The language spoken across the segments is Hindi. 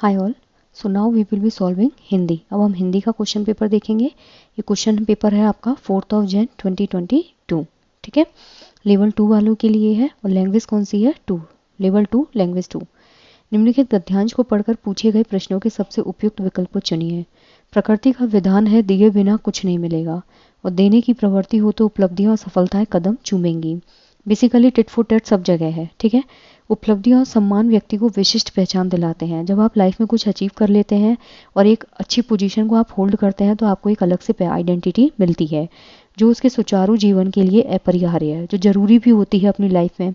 Hi all. So now we will be solving Hindi. अब हम हिंदी का क्वेश्चन पेपर देखेंगे। ये क्वेश्चन पेपर है आपका 4 जनवरी 2022। ठीक है, लेवल 2 वालों के लिए है और लैंग्वेज कौन सी है? 2। Level 2 language 2। निम्नलिखित गद्यांश को पढ़कर पूछे गए प्रश्नों के सबसे उपयुक्त विकल्प को चुनिए। प्रकृति का विधान है दिए बिना कुछ नहीं मिलेगा और देने की प्रवृत्ति हो तो उपलब्धियां और सफलताएं कदम चूमेंगी। बेसिकली टिट फॉर टैट सब जगह है। ठीक है, उपलब्धियां और सम्मान व्यक्ति को विशिष्ट पहचान दिलाते हैं। जब आप लाइफ में कुछ अचीव कर लेते हैं और एक अच्छी पोजीशन को आप होल्ड करते हैं तो आपको एक अलग से आइडेंटिटी मिलती है जो उसके सुचारू जीवन के लिए अपरिहार्य है, जो जरूरी भी होती है अपनी लाइफ में।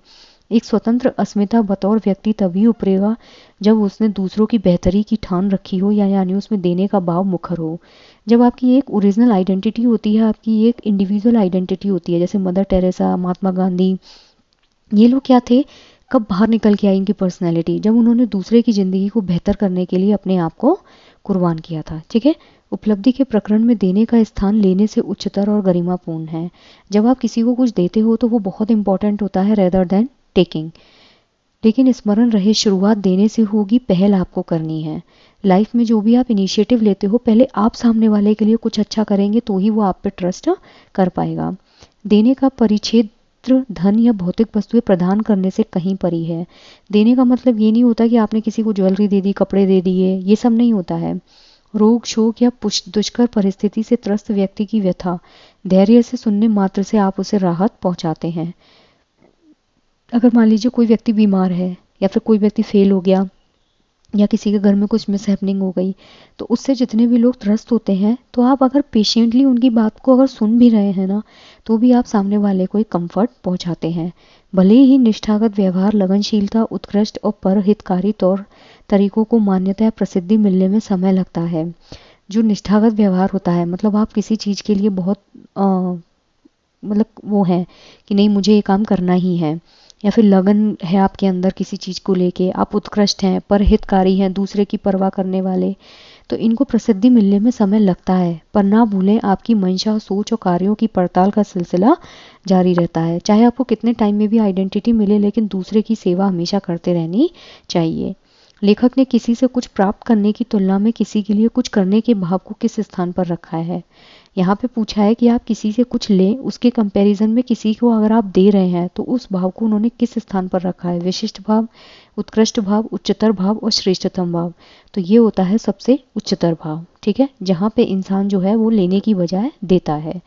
एक स्वतंत्र अस्मिता बतौर व्यक्ति तभी उभरेगा जब उसने दूसरों की बेहतरी की ठान रखी हो या यानी उसमें देने का भाव मुखर हो। जब आपकी एक ओरिजिनल आइडेंटिटी होती है, आपकी एक इंडिविजुअल आइडेंटिटी होती है, जैसे मदर टेरेसा, महात्मा गांधी, ये लोग क्या थे, कब बाहर निकल के आई इनकी पर्सनैलिटी, जब उन्होंने दूसरे की ज़िंदगी को बेहतर करने के लिए अपने आप को कुर्बान किया था। ठीक है, उपलब्धि के प्रकरण में देने का स्थान लेने से उच्चतर और गरिमापूर्ण है। जब आप किसी को कुछ देते हो तो वो बहुत इंपॉर्टेंट होता है रेदर देन टेकिंग। लेकिन स्मरण रहे, शुरुआत देने से होगी, पहल आपको करनी है। लाइफ में जो भी आप इनिशिएटिव लेते हो, पहले आप सामने वाले के लिए कुछ अच्छा करेंगे तो ही वो आप पे ट्रस्ट कर पाएगा। देने का परिच्छेद धन या भौतिक वस्तुएं प्रदान करने से कहीं परी है। देने का मतलब ये नहीं होता कि आपने किसी को ज्वेलरी दे दी, कपड़े दे दिए, ये सब नहीं होता है। रोग, शोक या दुष्कर परिस्थिति से त्रस्त व्यक्ति की व्यथा धैर्य से सुनने मात्र से आप उसे राहत पहुंचाते हैं। अगर मान लीजिए कोई व्यक्ति बीमार है या फिर कोई व्यक्ति फेल हो गया या किसी के घर में कुछ मिसहैपनिंग हो गई, तो उससे जितने भी लोग त्रस्त होते हैं, तो आप अगर पेशेंटली उनकी बात को अगर सुन भी रहे हैं ना, तो भी आप सामने वाले को एक कंफर्ट पहुंचाते हैं। भले ही निष्ठागत व्यवहार, लगनशीलता, उत्कृष्ट और परहितकारी तौर तरीकों को मान्यता या प्रसिद्धि मिलने में समय लगता है। जो निष्ठागत व्यवहार होता है, मतलब आप किसी चीज़ के लिए बहुत मतलब वो है कि नहीं मुझे ये काम करना ही है, या फिर लगन है आपके अंदर किसी चीज़ को लेके, आप उत्कृष्ट हैं, परहितकारी हैं, दूसरे की परवाह करने वाले, तो इनको प्रसिद्धि मिलने में समय लगता है। पर ना भूलें, आपकी मंशा, सोच और कार्यों की पड़ताल का सिलसिला जारी रहता है। चाहे आपको कितने टाइम में भी आइडेंटिटी मिले, लेकिन दूसरे की सेवा हमेशा करते रहनी चाहिए। लेखक ने किसी से कुछ प्राप्त करने की तुलना में किसी के लिए कुछ करने के भाव को किस स्थान पर रखा है? यहाँ पे पूछा है कि आप किसी से कुछ लें, उसके कंपैरिजन में किसी को अगर आप दे रहे हैं तो उस भाव को उन्होंने किस स्थान पर रखा है? विशिष्ट भाव, उत्कृष्ट भाव, उच्चतर भाव और श्रेष्ठतम भाव। तो ये होता है सबसे उच्चतर भाव। ठीक है, जहाँ पे इंसान जो है वो लेने की बजाय देता है।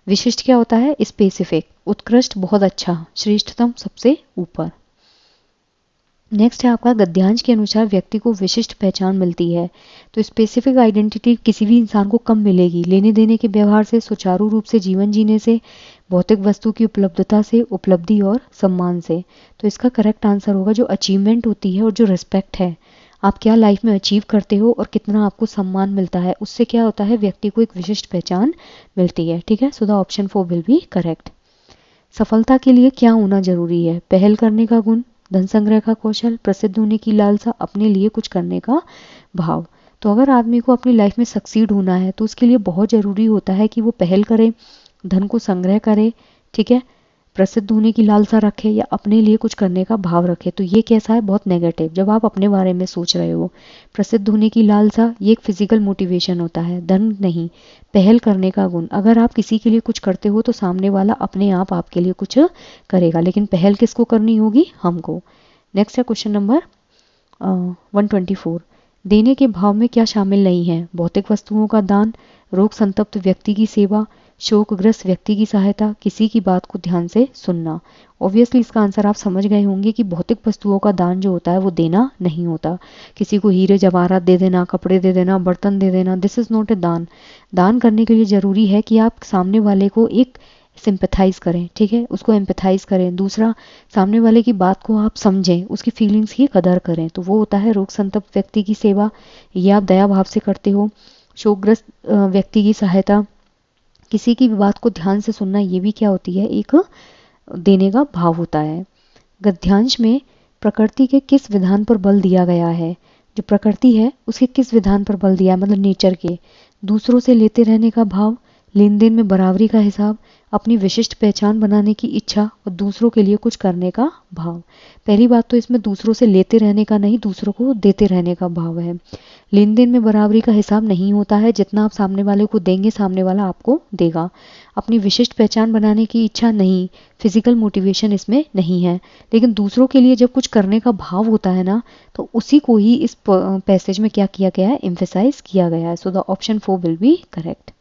विशिष्ट क्या होता है? स्पेसिफिक। उत्कृष्ट बहुत अच्छा, श्रेष्ठतम सबसे ऊपर। नेक्स्ट है आपका गद्यांश के अनुसार व्यक्ति को विशिष्ट पहचान मिलती है। तो स्पेसिफिक आइडेंटिटी किसी भी इंसान को कब मिलेगी? लेने देने के व्यवहार से, सुचारू रूप से जीवन जीने से, भौतिक वस्तु की उपलब्धता से, उपलब्धि और सम्मान से। तो इसका करेक्ट आंसर होगा जो अचीवमेंट होती है और जो रिस्पेक्ट है, आप क्या लाइफ में अचीव करते हो और कितना आपको सम्मान मिलता है, उससे क्या होता है, व्यक्ति को एक विशिष्ट पहचान मिलती है। ठीक है, so the option 4 will be correct. सफलता के लिए क्या होना जरूरी है? पहल करने का गुण, धन संग्रह का कौशल, प्रसिद्ध होने की लालसा, अपने लिए कुछ करने का भाव। तो अगर आदमी को अपनी लाइफ में सक्सीड होना है तो उसके लिए बहुत ज़रूरी होता है कि वो पहल करे, धन को संग्रह करे, ठीक है, प्रसिद्ध होने की लालसा रखे या अपने लिए कुछ करने का भाव रखे। तो ये कैसा है? बहुत नेगेटिव। जब आप अपने बारे में सोच रहे हो, प्रसिद्ध होने की लालसा, ये एक फिजिकल मोटिवेशन होता है, धन नहीं। पहल करने का गुण, अगर आप किसी के लिए कुछ करते हो तो सामने वाला अपने आप आपके लिए कुछ करेगा, लेकिन पहल किसको करनी होगी? हमको। नेक्स्ट है क्वेश्चन नंबर 124। देने के भाव में क्या शामिल नहीं है? भौतिक वस्तुओं का दान, रोग संतप्त व्यक्ति की सेवा, शोकग्रस्त व्यक्ति की सहायता, किसी की बात को ध्यान से सुनना। ऑब्वियसली इसका आंसर आप समझ गए होंगे कि भौतिक वस्तुओं का दान जो होता है वो देना नहीं होता। किसी को हीरे जवाहरात दे देना, कपड़े दे देना, बर्तन दे देना, दिस इज़ नॉट ए दान। दान करने के लिए ज़रूरी है कि आप सामने वाले को एक सिंपैथाइज करें, ठीक है, उसको एम्पैथाइज करें। दूसरा, सामने वाले की बात को आप समझें, उसकी फीलिंग्स की कदर करें। तो वो होता है रोग संतप्त व्यक्ति की सेवा, ये आप दया भाव से करते हो। शोकग्रस्त व्यक्ति की सहायता, किसी की बात को ध्यान से सुनना, ये भी क्या होती है? एक देने का भाव होता है। गद्यांश में प्रकृति के किस विधान पर बल दिया गया है? जो प्रकृति है उसके किस विधान पर बल दिया है, मतलब नेचर के? दूसरों से लेते रहने का भाव, लेन देन में बराबरी का हिसाब, अपनी विशिष्ट पहचान बनाने की इच्छा और दूसरों के लिए कुछ करने का भाव। पहली बात तो इसमें दूसरों से लेते रहने का नहीं, दूसरों को देते रहने का भाव है। लेन देन में बराबरी का हिसाब नहीं होता है, जितना आप सामने वाले को देंगे सामने वाला आपको देगा। अपनी विशिष्ट पहचान बनाने की इच्छा नहीं, फिजिकल मोटिवेशन इसमें नहीं है। लेकिन दूसरों के लिए जब कुछ करने का भाव होता है ना, तो उसी को ही इस पैसेज में क्या किया गया है, एम्फेसाइज किया गया है। So the option 4 will be correct.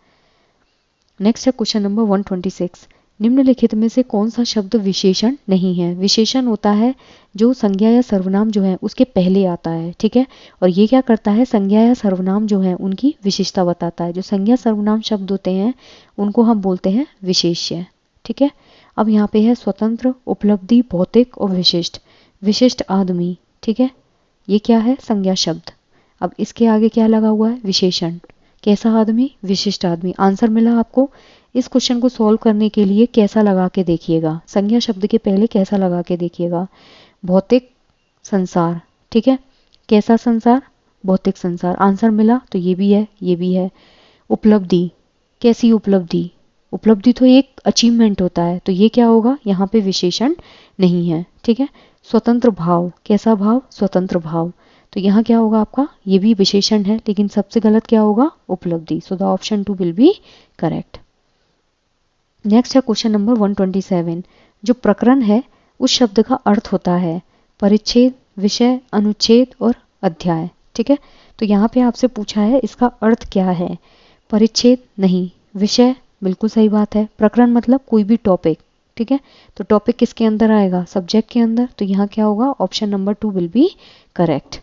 Next है क्वेश्चन नंबर 126। निम्नलिखित में से कौन सा शब्द विशेषण नहीं है। विशेषण होता है जो संज्ञा या सर्वनाम जो है उसके पहले आता है, ठीक है। और ये क्या करता है, संज्ञा या सर्वनाम जो है उनकी विशेषता बताता है। जो संज्ञा सर्वनाम शब्द होते हैं उनको हम बोलते हैं विशेष्य, ठीक है। अब यहाँ पे है स्वतंत्र, उपलब्धि, भौतिक और विशिष्ट। विशिष्ट आदमी, ठीक है, ये क्या है, संज्ञा शब्द। अब इसके आगे क्या लगा हुआ है, विशेषण। कैसा आदमी, विशिष्ट आदमी। आंसर मिला आपको। इस क्वेश्चन को सॉल्व करने के लिए कैसा लगा के देखिएगा, संज्ञा शब्द के पहले कैसा लगा के देखिएगा। भौतिक संसार, ठीक है, कैसा संसार, भौतिक संसार। आंसर मिला तो ये भी है, ये भी है। उपलब्धि, कैसी उपलब्धि, उपलब्धि तो एक अचीवमेंट होता है, तो ये क्या होगा, यहाँ पे विशेषण नहीं है, ठीक है। स्वतंत्र भाव, कैसा भाव, स्वतंत्र भाव, तो यहाँ क्या होगा आपका, ये भी विशेषण है, लेकिन सबसे गलत क्या होगा, उपलब्धि। So the option 2 will be correct. Next है क्वेश्चन नंबर 127। जो प्रकरण है उस शब्द का अर्थ होता है परिच्छेद, विषय, अनुच्छेद और अध्याय, ठीक है। तो यहाँ पे आपसे पूछा है इसका अर्थ क्या है। परिच्छेद नहीं, विषय बिल्कुल सही बात है, प्रकरण मतलब कोई भी टॉपिक, ठीक है। तो टॉपिक किसके अंदर आएगा, सब्जेक्ट के अंदर, तो यहाँ क्या होगा, option number 2 will be correct.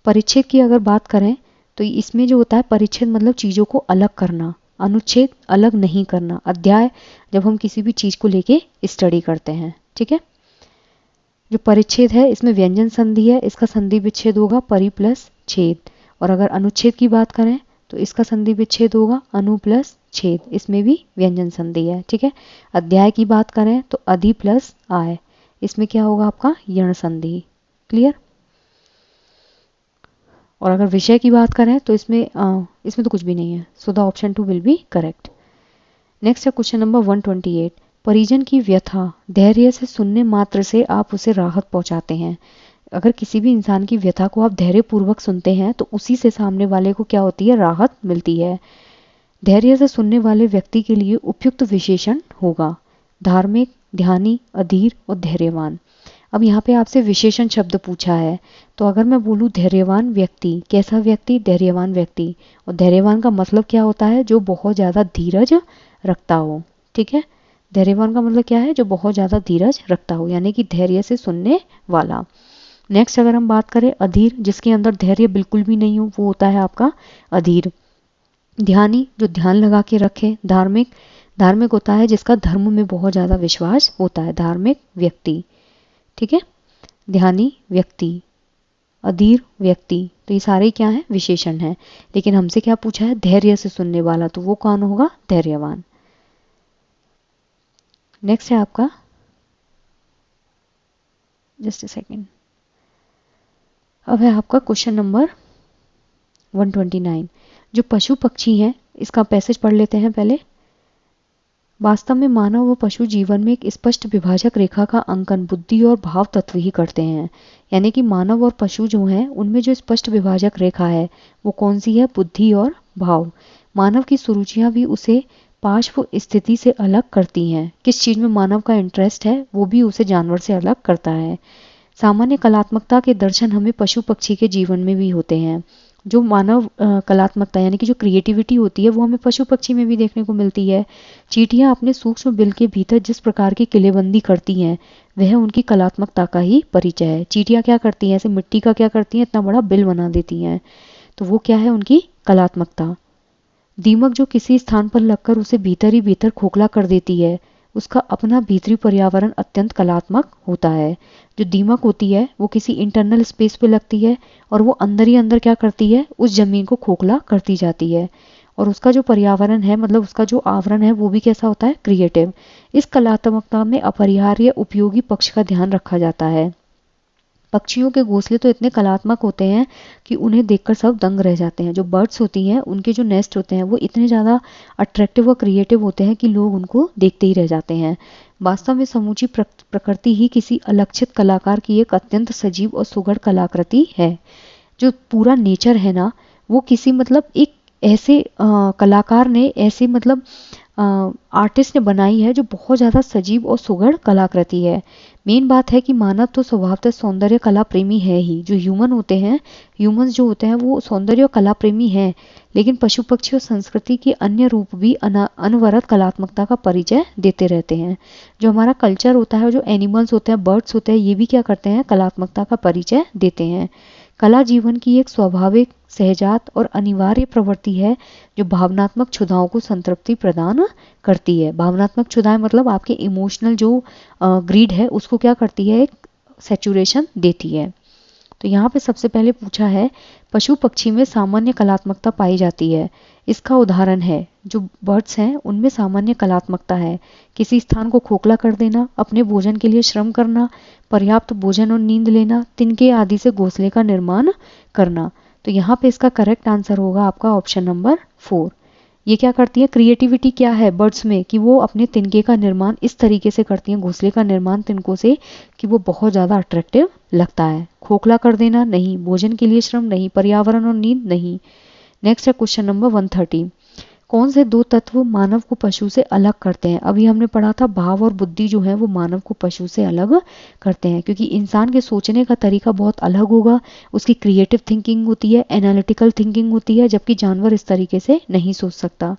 परिच्छेद की अगर बात करें तो इसमें जो होता है परिच्छेद मतलब चीज़ों को अलग करना, अनुच्छेद अलग नहीं करना, अध्याय जब हम किसी भी चीज़ को लेके स्टडी करते हैं, ठीक है। जो परिच्छेद है इसमें व्यंजन संधि है, इसका संधि विच्छेद होगा परि प्लस छेद। और अगर अनुच्छेद की बात करें तो इसका संधि विच्छेद होगा अनु प्लस छेद, इसमें भी व्यंजन संधि है, ठीक है। अध्याय की बात करें तो अधि प्लस आय, इसमें क्या होगा आपका, यण संधि। क्लियर। और अगर विषय की बात करें तो इसमें तो कुछ भी नहीं है। So the option 2 will be correct. Next है क्वेश्चन नंबर 128। परिजन की व्यथा धैर्य से सुनने मात्र से आप उसे राहत पहुंचाते हैं। अगर किसी भी इंसान की व्यथा को आप धैर्यपूर्वक सुनते हैं तो उसी से सामने वाले को क्या होती है, राहत मिलती है। धैर्य से सुनने वाले व्यक्ति के लिए उपयुक्त विशेषण होगा धार्मिक, ध्यानी, अधीर और धैर्यवान। अब यहाँ पे आपसे विशेषण शब्द पूछा है, तो अगर मैं बोलूँ धैर्यवान व्यक्ति, कैसा व्यक्ति, धैर्यवान व्यक्ति। और धैर्यवान का मतलब क्या होता है, जो बहुत ज़्यादा धीरज रखता हो, ठीक है। धैर्यवान का मतलब क्या है, जो बहुत ज़्यादा धीरज रखता हो, यानी कि धैर्य से सुनने वाला। नेक्स्ट अगर हम बात करें अधीर, जिसके अंदर धैर्य बिल्कुल भी नहीं हो, वो होता है आपका अधीर। ध्यानी, जो ध्यान लगा के रखे। धार्मिक, धार्मिक होता है जिसका धर्म में बहुत ज़्यादा विश्वास होता है, धार्मिक व्यक्ति, ठीक है। ध्यानी व्यक्ति, अधीर व्यक्ति, तो ये सारे क्या हैं, विशेषण हैं। लेकिन हमसे क्या पूछा है, धैर्य से सुनने वाला, तो वो कौन होगा, धैर्यवान। नेक्स्ट है आपका, जस्ट अ सेकेंड, अब है आपका क्वेश्चन नंबर 129। जो पशु पक्षी हैं इसका पैसेज पढ़ लेते हैं पहले। वास्तव में मानव व पशु जीवन में एक स्पष्ट विभाजक रेखा का अंकन बुद्धि और भाव तत्व ही करते हैं। यानी कि मानव और पशु जो हैं उनमें जो स्पष्ट विभाजक रेखा है वो कौन सी है, बुद्धि और भाव। मानव की सुरुचियां भी उसे पार्श्व स्थिति से अलग करती हैं। किस चीज़ में मानव का इंटरेस्ट है वो भी उसे जानवर से अलग करता है। सामान्य कलात्मकता के दर्शन हमें पशु पक्षी के जीवन में भी होते हैं। जो मानव कलात्मकता यानी कि जो क्रिएटिविटी होती है वो हमें पशु पक्षी में भी देखने को मिलती है। चींटियां अपने सूक्ष्म बिल के भीतर जिस प्रकार की किलेबंदी करती हैं वह उनकी कलात्मकता का ही परिचय है। चींटियां क्या करती हैं, ऐसे मिट्टी का क्या करती हैं, इतना बड़ा बिल बना देती हैं, तो वो क्या है, उनकी कलात्मकता। दीमक जो किसी स्थान पर लगकर उसे भीतर ही भीतर खोखला कर देती है, उसका अपना भीतरी पर्यावरण अत्यंत कलात्मक होता है। जो दीमक होती है वो किसी इंटरनल स्पेस पे लगती है और वो अंदर ही अंदर क्या करती है, उस जमीन को खोखला करती जाती है। और उसका जो पर्यावरण है, मतलब उसका जो आवरण है, वो भी कैसा होता है, क्रिएटिव। इस कलात्मकता में अपरिहार्य उपयोगी पक्ष का ध्यान रखा जाता है। पक्षियों के घोंसले तो इतने कलात्मक होते हैं कि उन्हें देखकर सब दंग रह जाते हैं। जो बर्ड्स होती हैं उनके जो नेस्ट होते हैं वो इतने ज़्यादा अट्रैक्टिव और क्रिएटिव होते हैं कि लोग उनको देखते ही रह जाते हैं। वास्तव में समूची प्रकृति ही किसी अलक्षित कलाकार की एक अत्यंत सजीव और सुघड़ कलाकृति है। जो पूरा नेचर है ना, वो किसी मतलब एक ऐसे कलाकार ने, ऐसे मतलब आर्टिस्ट ने बनाई है जो बहुत ज़्यादा सजीव और सुघड़ कलाकृति है। मेन बात है कि मानव तो स्वभावतः सौंदर्य कला प्रेमी है ही। जो ह्यूमन होते हैं, ह्यूमंस जो होते हैं वो सौंदर्य और कला प्रेमी हैं, लेकिन पशु पक्षी और संस्कृति के अन्य रूप भी अनवरत कलात्मकता का परिचय देते रहते हैं। जो हमारा कल्चर होता है, जो एनिमल्स होते हैं, बर्ड्स होते हैं, ये भी क्या करते हैं, कलात्मकता का परिचय देते हैं। कला जीवन की एक स्वाभाविक, सहजात और अनिवार्य प्रवृत्ति है जो भावनात्मक क्षुधाओं को संतृप्ति प्रदान करती है। भावनात्मक क्षुधाएं मतलब आपके इमोशनल जो ग्रीड है उसको क्या करती है, एक सैचुरेशन देती है। तो यहाँ पे सबसे पहले पूछा है पशु पक्षी में सामान्य कलात्मकता पाई जाती है। इसका उदाहरण है जो बर्ड्स हैं उनमें सामान्य कलात्मकता है किसी स्थान को खोखला कर देना, अपने भोजन के लिए श्रम करना, पर्याप्त भोजन और नींद लेना, तिनके आदि से घोंसले का निर्माण करना। तो यहाँ पे इसका करेक्ट आंसर होगा आपका ऑप्शन नंबर 4। ये क्या करती है, क्रिएटिविटी क्या है बर्ड्स में कि वो अपने तिनके का निर्माण इस तरीके से करती हैं, घोंसले का निर्माण तिनकों से, कि वो बहुत ज़्यादा अट्रैक्टिव लगता है। खोखला कर देना नहीं, भोजन के लिए श्रम नहीं, पर्यावरण और नींद नहीं। नेक्स्ट है क्वेश्चन नंबर 130। कौन से दो तत्व मानव को पशु से अलग करते हैं? अभी हमने पढ़ा था भाव और बुद्धि जो है वो मानव को पशु से अलग करते हैं, क्योंकि इंसान के सोचने का तरीका बहुत अलग होगा, उसकी क्रिएटिव थिंकिंग होती है, एनालिटिकल थिंकिंग होती है, जबकि जानवर इस तरीके से नहीं सोच सकता।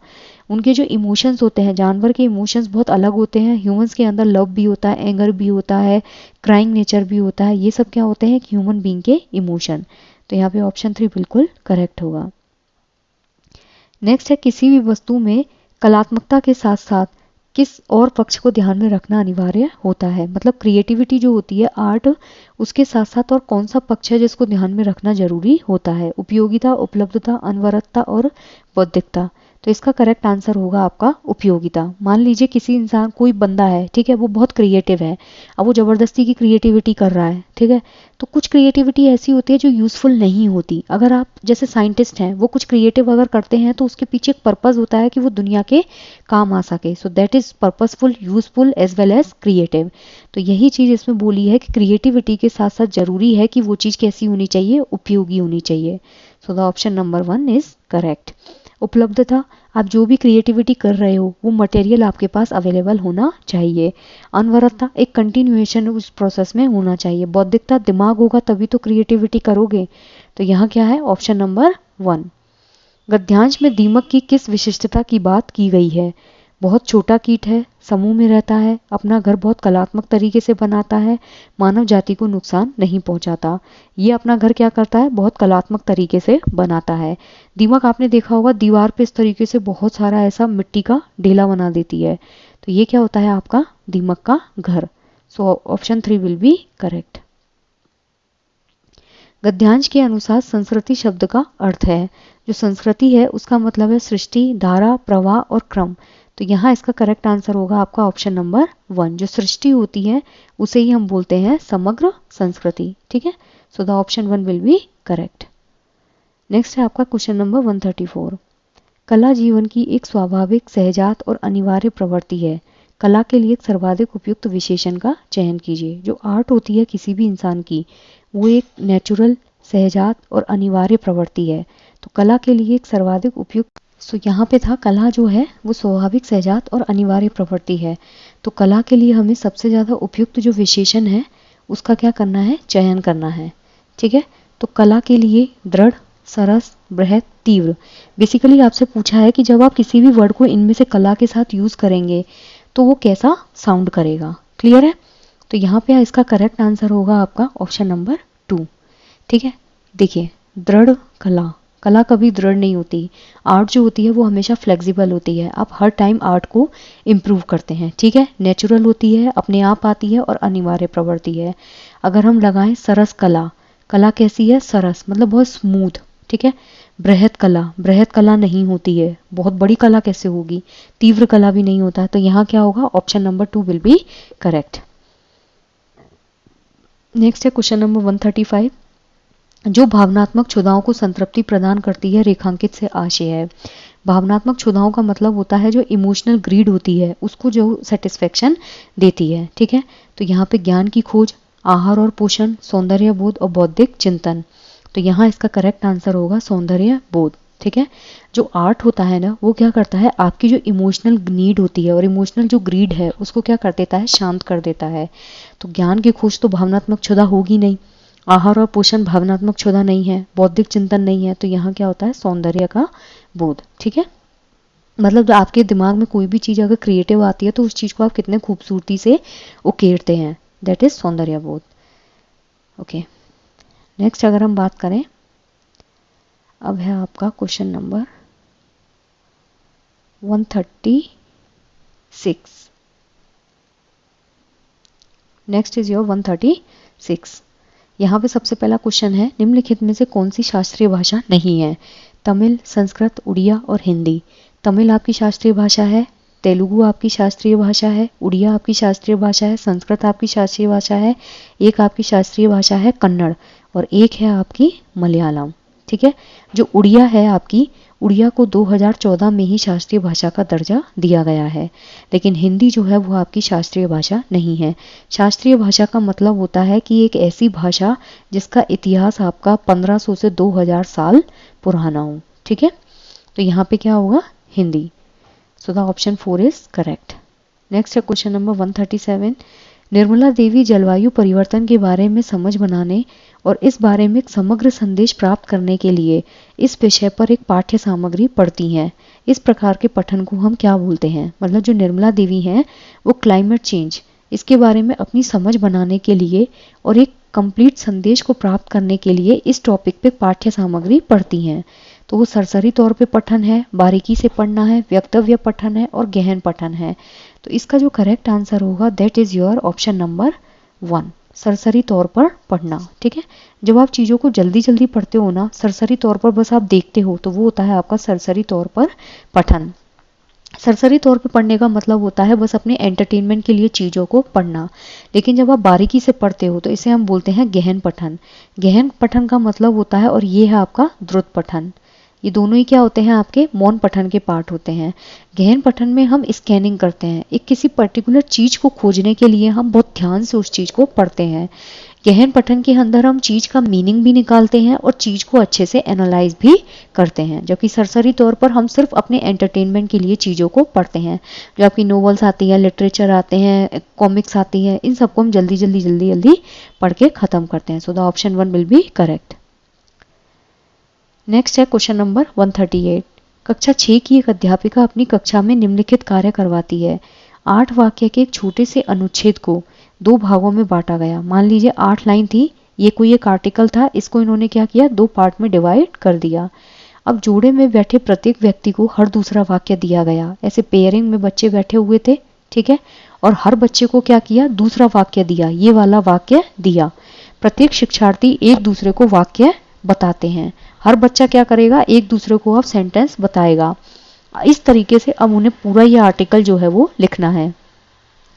उनके जो इमोशंस होते हैं, जानवर के इमोशंस बहुत अलग होते हैं। ह्यूमंस के अंदर लव भी होता है, एंगर भी होता है, क्राइंग नेचर भी होता है। ये सब क्या होते हैं, ह्यूमन बीइंग के इमोशन। तो यहाँ पे ऑप्शन 3 बिल्कुल करेक्ट होगा। नेक्स्ट है किसी भी वस्तु में कलात्मकता के साथ साथ किस और पक्ष को ध्यान में रखना अनिवार्य होता है। मतलब क्रिएटिविटी जो होती है, आर्ट, उसके साथ साथ और कौन सा पक्ष है जिसको ध्यान में रखना जरूरी होता है? उपयोगिता, उपलब्धता, अनवरतता और बौद्धिकता। तो इसका करेक्ट आंसर होगा आपका उपयोगिता। मान लीजिए किसी इंसान, कोई बंदा है, ठीक है, वो बहुत क्रिएटिव है, अब वो जबरदस्ती की क्रिएटिविटी कर रहा है, ठीक है, तो कुछ क्रिएटिविटी ऐसी होती है जो यूजफुल नहीं होती। अगर आप जैसे साइंटिस्ट हैं, वो कुछ क्रिएटिव अगर करते हैं तो उसके पीछे एक पर्पस होता है कि वो दुनिया के काम आ सके। So that is purposeful, useful as well as creative. तो यही चीज इसमें बोली है कि क्रिएटिविटी के साथ साथ जरूरी है कि वो चीज कैसी होनी चाहिए, उपयोगी होनी चाहिए। So the option number 1 is correct. उपलब्धता, आप जो भी क्रिएटिविटी कर रहे हो वो मटेरियल आपके पास अवेलेबल होना चाहिए। अनवरतता, एक कंटिन्यूएशन उस प्रोसेस में होना चाहिए। बौद्धिकता, दिमाग होगा तभी तो क्रिएटिविटी करोगे। तो यहाँ क्या है, ऑप्शन नंबर 1। गद्यांश में दीमक की किस विशिष्टता की बात की गई है? बहुत छोटा कीट है, समूह में रहता है, अपना घर बहुत कलात्मक तरीके से बनाता है, मानव जाति को नुकसान नहीं पहुंचाता। ये अपना घर क्या करता है, बहुत कलात्मक तरीके से बनाता है। दीमक आपने देखा होगा दीवार पे इस तरीके से बहुत सारा ऐसा मिट्टी का ढेला बना देती है, तो ये क्या होता है आपका दीमक का घर। So option 3 will be correct. गद्यांश के अनुसार संस्कृति शब्द का अर्थ है, जो संस्कृति है उसका मतलब है सृष्टि, धारा, प्रवाह और क्रम। तो यहाँ इसका करेक्ट आंसर होगा आपका ऑप्शन नंबर 1। जो सृष्टि होती है उसे ही हम बोलते हैं समग्र संस्कृति, ठीक है। So the option 1 will be correct. Next है आपका क्वेश्चन नंबर 134। कला जीवन की एक स्वाभाविक, सहजात और अनिवार्य प्रवृत्ति है। कला के लिए एक सर्वाधिक उपयुक्त विशेषण का चयन कीजिए। जो आर्ट होती है किसी भी इंसान की, वो एक नेचुरल, सहजात और अनिवार्य प्रवृत्ति है। तो कला के लिए एक सर्वाधिक उपयुक्त, सो यहाँ पे था कला जो है वो स्वाभाविक, सहजात और अनिवार्य प्रवृत्ति है। तो कला के लिए हमें सबसे ज़्यादा उपयुक्त जो विशेषण है उसका क्या करना है, चयन करना है, ठीक है। तो कला के लिए दृढ़, सरस, बृहत, तीव्र। बेसिकली आपसे पूछा है कि जब आप किसी भी वर्ड को इनमें से कला के साथ यूज करेंगे तो वो कैसा साउंड करेगा। क्लियर है? तो यहाँ पे इसका करेक्ट आंसर होगा आपका ऑप्शन नंबर 2, ठीक है। देखिए, दृढ़ कला, कला कभी दृढ़ नहीं होती। आर्ट जो होती है वो हमेशा फ्लेक्सिबल होती है। आप हर टाइम आर्ट को इम्प्रूव करते हैं, ठीक है। नेचुरल होती है, अपने आप आती है और अनिवार्य प्रवृत्ति है। अगर हम लगाएं सरस कला, कला कैसी है, सरस मतलब बहुत स्मूथ, ठीक है। बृहत कला, बृहत कला नहीं होती है, बहुत बड़ी कला कैसे होगी। तीव्र कला भी नहीं होता है। तो यहाँ क्या होगा, option number 2 will be correct. Next है क्वेश्चन नंबर 135। जो भावनात्मक क्षुधाओं को संतृप्ति प्रदान करती है रेखांकित से आशय है। भावनात्मक क्षुधाओं का मतलब होता है जो इमोशनल ग्रीड होती है उसको जो सेटिस्फेक्शन देती है, ठीक है। तो यहाँ पे ज्ञान की खोज, आहार और पोषण, सौंदर्य बोध और बौद्धिक चिंतन। तो यहाँ इसका करेक्ट आंसर होगा सौंदर्य बोध, ठीक है। जो आर्ट होता है ना वो क्या करता है, आपकी जो इमोशनल नीड होती है और इमोशनल जो ग्रीड है उसको क्या कर देता है, शांत कर देता है। तो ज्ञान की खोज तो भावनात्मक क्षुधा होगी नहीं, आहार और पोषण भावनात्मक क्षुधा नहीं है, बौद्धिक चिंतन नहीं है, तो यहाँ क्या होता है, सौंदर्य का बोध, ठीक है। मतलब आपके दिमाग में कोई भी चीज अगर क्रिएटिव आती है तो उस चीज को आप कितने खूबसूरती से उकेरते हैं, दैट इज सौंदर्य बोध। ओके, नेक्स्ट अगर हम बात करें, अब है आपका question number 136। Next is your 136। यहाँ पे सबसे पहला क्वेश्चन है, निम्नलिखित में से कौन सी शास्त्रीय भाषा नहीं है। तमिल, संस्कृत, उड़िया और हिंदी। तमिल आपकी शास्त्रीय भाषा है, तेलुगु आपकी शास्त्रीय भाषा है, उड़िया आपकी शास्त्रीय भाषा है, संस्कृत आपकी शास्त्रीय भाषा है, एक आपकी शास्त्रीय भाषा है कन्नड़ और एक है आपकी मलयालम, ठीक है। जो उड़िया है आपकी, उड़िया को 2014 में ही शास्त्रीय भाषा का दर्जा दिया गया है, लेकिन हिंदी जो है वो आपकी शास्त्रीय भाषा नहीं है। शास्त्रीय भाषा का मतलब होता है कि एक ऐसी भाषा जिसका इतिहास आपका 1500 से 2000 साल पुराना हो, ठीक है। तो यहाँ पे क्या होगा, Hindi. So the option 4 is correct. Next है क्वेश्चन नंबर 137। निर्मला देवी जलवायु परिवर्तन के बारे में समझ बनाने और इस बारे में एक समग्र संदेश प्राप्त करने के लिए इस विषय पर एक पाठ्य सामग्री पढ़ती हैं। इस प्रकार के पठन को हम क्या बोलते हैं। मतलब जो निर्मला देवी हैं वो क्लाइमेट चेंज इसके बारे में अपनी समझ बनाने के लिए और एक कंप्लीट संदेश को प्राप्त करने के लिए इस टॉपिक पे पाठ्य सामग्री पढ़ती हैं। तो वो सरसरी तौर पे पठन है, बारीकी से पढ़ना है, व्यक्तव्य पठन है और गहन पठन है। तो इसका जो करेक्ट आंसर होगा that is your option number 1, सरसरी तौर पर पढ़ना, ठीक है। जब आप चीज़ों को जल्दी जल्दी पढ़ते हो ना, सरसरी तौर पर बस आप देखते हो, तो वो होता है आपका सरसरी तौर पर पठन। सरसरी तौर पे पढ़ने का मतलब होता है बस अपने एंटरटेनमेंट के लिए चीज़ों को पढ़ना, लेकिन जब आप बारीकी से पढ़ते हो तो इसे हम बोलते हैं गहन पठन। गहन पठन का मतलब होता है, और ये है आपका द्रुत पठन। ये दोनों ही क्या होते हैं, आपके मौन पठन के पार्ट होते हैं। गहन पठन में हम स्कैनिंग करते हैं, एक किसी पर्टिकुलर चीज को खोजने के लिए हम बहुत ध्यान से उस चीज को पढ़ते हैं। गहन पठन के अंदर हम चीज का मीनिंग भी निकालते हैं और चीज को अच्छे से एनालाइज भी करते हैं, जबकि सरसरी तौर पर हम सिर्फ अपने एंटरटेनमेंट के लिए चीजों को पढ़ते हैं। जो आपकी नॉवेल्स आती हैं, लिटरेचर आते हैं, कॉमिक्स आती हैं, इन सबको हम जल्दी जल्दी जल्दी जल्दी पढ़ के खत्म करते हैं। So the option 1 will be correct. Next है क्वेश्चन नंबर 138। कक्षा 6 की एक अध्यापिका अपनी कक्षा में निम्नलिखित कार्य करवाती है। 8 वाक्य के एक छोटे से अनुच्छेद को 2 भागों में बांटा गया। मान लीजिए 8 लाइन थी, ये कोई एक आर्टिकल था, इसको इन्होंने क्या किया, 2 पार्ट में डिवाइड कर दिया। अब जोड़े में बैठे प्रत्येक व्यक्ति को हर दूसरा वाक्य दिया गया। ऐसे पेयरिंग में बच्चे बैठे हुए थे, ठीक है, और हर बच्चे को क्या किया, दूसरा वाक्य दिया, ये वाला वाक्य दिया। प्रत्येक शिक्षार्थी एक दूसरे को वाक्य बताते हैं। हर बच्चा क्या करेगा, एक दूसरे को अब सेंटेंस बताएगा। इस तरीके से अब उन्हें पूरा ये आर्टिकल जो है वो लिखना है।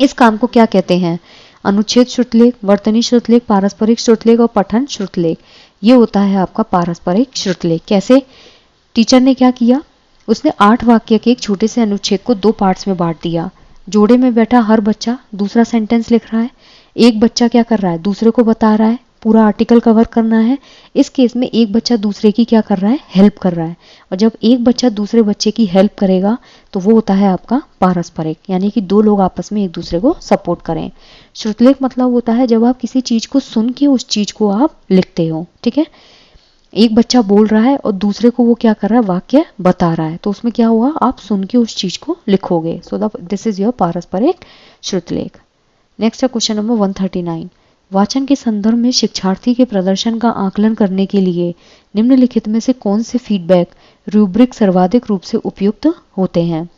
इस काम को क्या कहते हैं, अनुच्छेद श्रुतलेख, वर्तनी श्रुतलेख, पारस्परिक श्रुतलेख और पठन श्रुतलेख। ये होता है आपका पारस्परिक श्रुतलेख। कैसे, टीचर ने क्या किया, उसने 8 वाक्य के एक छोटे से अनुच्छेद को 2 पार्ट्स में बांट दिया। जोड़े में बैठा हर बच्चा दूसरा सेंटेंस लिख रहा है, एक बच्चा क्या कर रहा है, दूसरे को बता रहा है, पूरा आर्टिकल कवर करना है। इस केस में एक बच्चा दूसरे की क्या कर रहा है, हेल्प कर रहा है। और जब एक बच्चा दूसरे बच्चे की हेल्प करेगा तो वो होता है आपका पारस्परिक, यानी कि 2 लोग आपस में एक दूसरे को सपोर्ट करें। श्रुतलेख मतलब होता है जब आप किसी चीज को सुन के उस चीज को आप लिखते हो, ठीक है। एक बच्चा बोल रहा है और दूसरे को वो क्या कर रहा है, वाक्य बता रहा है, तो उसमें क्या हुआ, आप सुन के उस चीज को लिखोगे। सो दिस इज योर पारस्परिक श्रुतलेख। नेक्स्ट है क्वेश्चन नंबर 139। वाचन के संदर्भ में शिक्षार्थी के प्रदर्शन का आकलन करने के लिए निम्नलिखित में से कौन से फीडबैक रूब्रिक सर्वाधिक रूप से उपयुक्त होते हैं।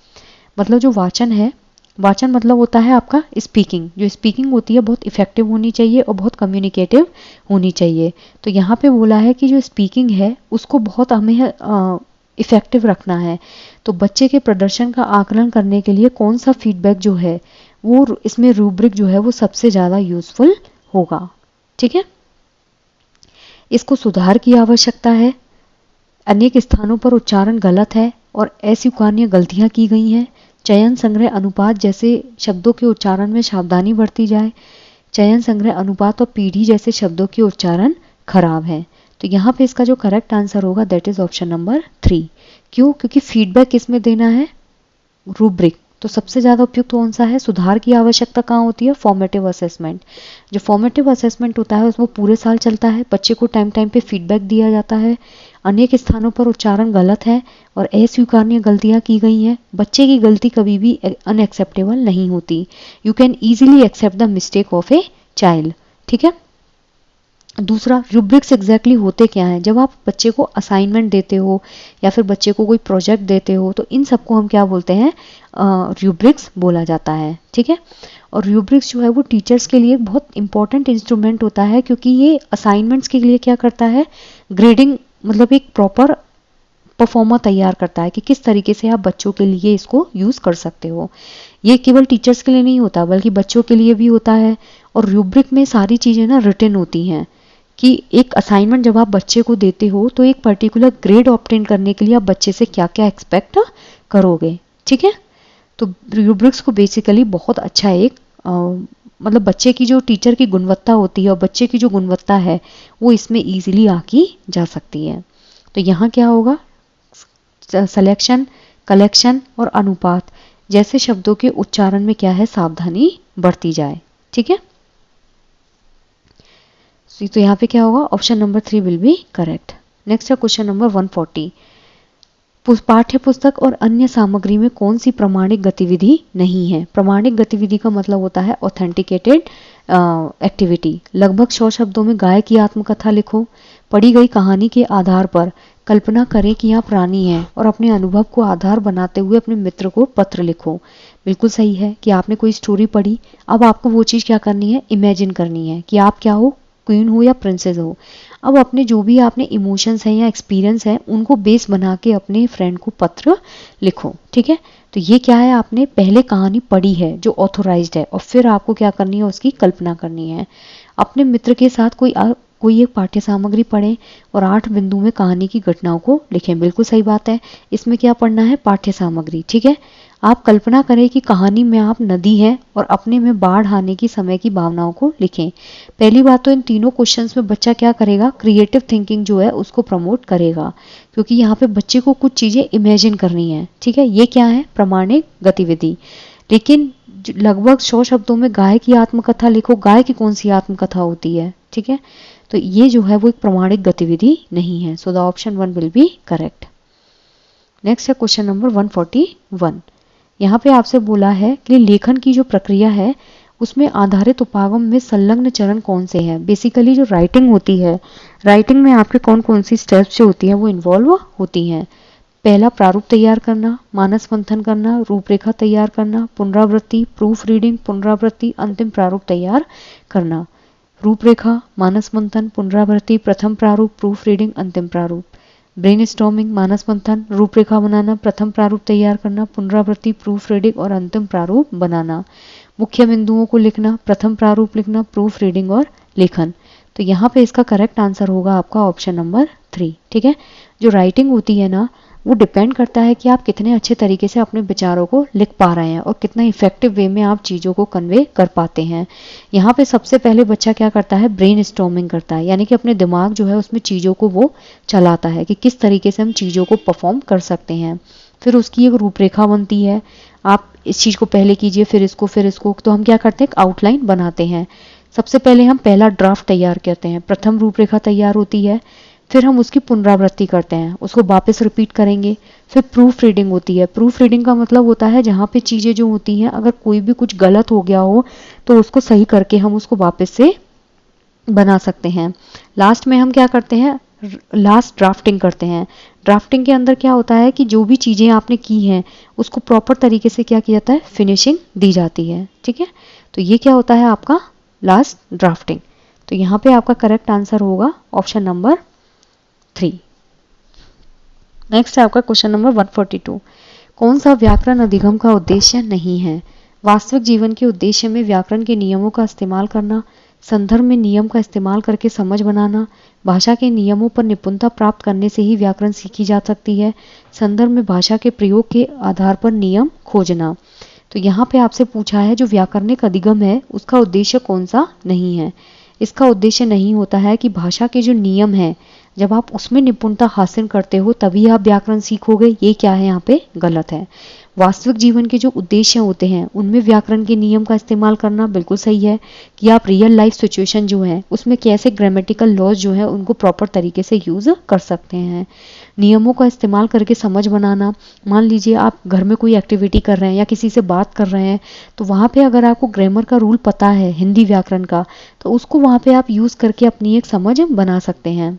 मतलब जो वाचन है, वाचन मतलब होता है आपका स्पीकिंग। जो स्पीकिंग होती है बहुत इफेक्टिव होनी चाहिए और बहुत कम्युनिकेटिव होनी चाहिए। तो यहाँ पे बोला है कि जो स्पीकिंग है उसको बहुत हमें इफेक्टिव रखना है। तो बच्चे के प्रदर्शन का आकलन करने के लिए कौन सा फीडबैक जो है वो इसमें रूब्रिक जो है वो सबसे ज़्यादा यूजफुल होगा। ठीक है। इसको सुधार की आवश्यकता है, अनेक स्थानों पर उच्चारण गलत है और अस्वीकार्य गलतियां की गई हैं। चयन संग्रह अनुपात जैसे शब्दों के उच्चारण में सावधानी बरती जाए। चयन संग्रह अनुपात और पीढ़ी जैसे शब्दों के उच्चारण खराब है। तो यहाँ पे इसका जो करेक्ट आंसर होगा दैट इज ऑप्शन नंबर 3। क्यों? क्योंकि फीडबैक किसमें देना है? रूब्रिक। तो सबसे ज़्यादा उपयुक्त कौन सा है? सुधार की आवश्यकता कहाँ होती है? Formative assessment. जो फॉर्मेटिव असेसमेंट होता है उसमें पूरे साल चलता है, बच्चे को टाइम टाइम पे फीडबैक दिया जाता है। अनेक स्थानों पर उच्चारण गलत है और अस्वीकार्य गलतियां की गई हैं। बच्चे की गलती कभी भी अनएक्सेप्टेबल नहीं होती। You can easily accept the mistake of a child. ठीक है। दूसरा, रूब्रिक्स एग्जैक्टली होते क्या हैं? जब आप बच्चे को असाइनमेंट देते हो या फिर बच्चे को कोई प्रोजेक्ट देते हो तो इन सबको हम क्या बोलते हैं? रूब्रिक्स बोला जाता है। ठीक है। और रूब्रिक्स जो है वो टीचर्स के लिए बहुत इंपॉर्टेंट इंस्ट्रूमेंट होता है, क्योंकि ये असाइनमेंट्स के लिए क्या करता है? ग्रेडिंग, मतलब एक प्रॉपर परफॉर्मर तैयार करता है कि किस तरीके से आप बच्चों के लिए इसको यूज कर सकते हो। ये केवल टीचर्स के लिए नहीं होता बल्कि बच्चों के लिए भी होता है। और रूब्रिक में सारी चीजें ना रिटन होती हैं कि एक असाइनमेंट जब आप बच्चे को देते हो तो एक पर्टिकुलर ग्रेड ऑब्टेन करने के लिए आप बच्चे से क्या क्या एक्सपेक्ट करोगे। ठीक है। तो रूब्रिक्स को बेसिकली बहुत अच्छा एक मतलब बच्चे की जो टीचर की गुणवत्ता होती है और बच्चे की जो गुणवत्ता है वो इसमें इजीली आकी जा सकती है। तो यहाँ क्या होगा? सिलेक्शन, कलेक्शन और अनुपात जैसे शब्दों के उच्चारण में क्या है? सावधानी बरती जाए। ठीक है। तो यहाँ पे क्या होगा? Option number 3 will be correct. Next है क्वेश्चन नंबर 140। पाठ्य पुस्तक और अन्य सामग्री में कौन सी प्रामाणिक गतिविधि नहीं है? प्रामाणिक गतिविधि का मतलब होता है ऑथेंटिकेटेड एक्टिविटी। लगभग 100 शब्दों में गाय की आत्मकथा लिखो। पढ़ी गई कहानी के आधार पर कल्पना करें कि आप रानी हैं और अपने अनुभव को आधार बनाते हुए अपने मित्र को पत्र लिखो। बिल्कुल सही है कि आपने कोई स्टोरी पढ़ी, अब आपको वो चीज़ क्या करनी है? इमेजिन करनी है कि आप क्या हो, क्वीन हो या प्रिंसेस हो। अब अपने जो भी आपने इमोशंस हैं या एक्सपीरियंस हैं उनको बेस बना के अपने फ्रेंड को पत्र लिखो। ठीक है। तो ये क्या है? आपने पहले कहानी पढ़ी है जो ऑथोराइज्ड है और फिर आपको क्या करनी है? उसकी कल्पना करनी है। अपने मित्र के साथ कोई एक पाठ्य सामग्री पढ़ें और 8 बिंदु में कहानी की घटनाओं को लिखें। बिल्कुल सही बात है। इसमें क्या पढ़ना है? पाठ्य सामग्री। ठीक है। आप कल्पना करें कि कहानी में आप नदी हैं और अपने में बाढ़ आने की समय की भावनाओं को लिखें। पहली बात तो इन तीनों क्वेश्चंस में बच्चा क्या करेगा? क्रिएटिव थिंकिंग जो है उसको प्रमोट करेगा, क्योंकि यहाँ पे बच्चे को कुछ चीजें इमेजिन करनी है। ठीक है। ये क्या है? प्रामाणिक गतिविधि। लेकिन लगभग 100 शब्दों में गाय की आत्मकथा लिखो, गाय की कौन सी आत्मकथा होती है? ठीक है। तो ये जो है वो एक प्रामाणिक गतिविधि नहीं है। So the option 1 will be correct. Next है क्वेश्चन नंबर 141। यहाँ पे आपसे बोला है कि लेखन की जो प्रक्रिया है उसमें आधारित उपागम में संलग्न चरण कौन से हैं? बेसिकली जो राइटिंग होती है, राइटिंग में आपके कौन कौन सी स्टेप्स जो होती हैं वो इन्वॉल्व होती हैं। पहला, प्रारूप तैयार करना, मानस मंथन करना, रूपरेखा तैयार करना, पुनरावृत्ति, प्रूफ रीडिंग, पुनरावृत्ति, अंतिम प्रारूप तैयार करना। रूपरेखा, मानस मंथन, पुनरावृत्ति, प्रथम प्रारूप, प्रूफ रीडिंग, अंतिम प्रारूप। ब्रेनस्टॉर्मिंग, मानस मंथन, रूपरेखा बनाना, प्रथम प्रारूप तैयार करना, पुनरावृत्ति, प्रूफ रीडिंग और अंतिम प्रारूप बनाना। मुख्य बिंदुओं को लिखना, प्रथम प्रारूप लिखना, प्रूफ रीडिंग और लेखन। तो यहाँ पे इसका करेक्ट आंसर होगा आपका ऑप्शन नंबर 3। ठीक है। जो राइटिंग होती है ना वो डिपेंड करता है कि आप कितने अच्छे तरीके से अपने विचारों को लिख पा रहे हैं और कितना इफेक्टिव वे में आप चीज़ों को कन्वे कर पाते हैं। यहाँ पे सबसे पहले बच्चा क्या करता है? ब्रेन स्टॉर्मिंग करता है, यानी कि अपने दिमाग जो है उसमें चीज़ों को वो चलाता है कि किस तरीके से हम चीज़ों को परफॉर्म कर सकते हैं। फिर उसकी एक रूपरेखा बनती है, आप इस चीज़ को पहले कीजिए फिर इसको। तो हम क्या करते हैं? एक आउटलाइन बनाते हैं। सबसे पहले हम पहला ड्राफ्ट तैयार करते हैं, प्रथम रूपरेखा तैयार होती है, फिर हम उसकी पुनरावृत्ति करते हैं, उसको वापस रिपीट करेंगे। फिर प्रूफ रीडिंग होती है। प्रूफ रीडिंग का मतलब होता है जहाँ पे चीज़ें जो होती हैं अगर कोई भी कुछ गलत हो गया हो तो उसको सही करके हम उसको वापस से बना सकते हैं। लास्ट में हम क्या करते हैं? लास्ट ड्राफ्टिंग करते हैं। ड्राफ्टिंग के अंदर क्या होता है कि जो भी चीज़ें आपने की हैं उसको प्रॉपर तरीके से क्या किया जाता है? फिनिशिंग दी जाती है। ठीक है। तो ये क्या होता है आपका? Last drafting. तो यहाँ पे आपका करेक्ट आंसर होगा ऑप्शन नंबर 3। नेक्स्ट है आपका क्वेश्चन नंबर 142। कौन सा व्याकरण अधिगम का उद्देश्य नहीं है? वास्तविक जीवन के उद्देश्य में व्याकरण के नियमों का इस्तेमाल करना, संदर्भ में नियम का इस्तेमाल करके समझ बनाना, भाषा के नियमों पर निपुणता प्राप्त करने से ही व्याकरण सीखी जा सकती है। संदर्भ में भाषा के प्रयोग के आधार पर नियम खोजना। तो यहाँ पे आपसे पूछा है जो व्याकरणिक अधिगम है उसका उद्देश्य कौन सा नहीं है। इसका उद्देश्य नहीं होता है कि भाषा के जो नियम है जब आप उसमें निपुणता हासिल करते हो तभी आप व्याकरण सीखोगे, ये क्या है यहाँ पे गलत है। वास्तविक जीवन के जो उद्देश्य होते हैं उनमें व्याकरण के नियम का इस्तेमाल करना बिल्कुल सही है कि आप रियल लाइफ सिचुएशन जो है उसमें कैसे ग्रामेटिकल लॉज जो है उनको प्रॉपर तरीके से यूज कर सकते हैं। नियमों का इस्तेमाल करके समझ बनाना, मान लीजिए आप घर में कोई एक्टिविटी कर रहे हैं या किसी से बात कर रहे हैं तो वहाँ पे अगर आपको ग्रामर का रूल पता है हिंदी व्याकरण का तो उसको वहाँ पे आप यूज करके अपनी एक समझ बना सकते हैं।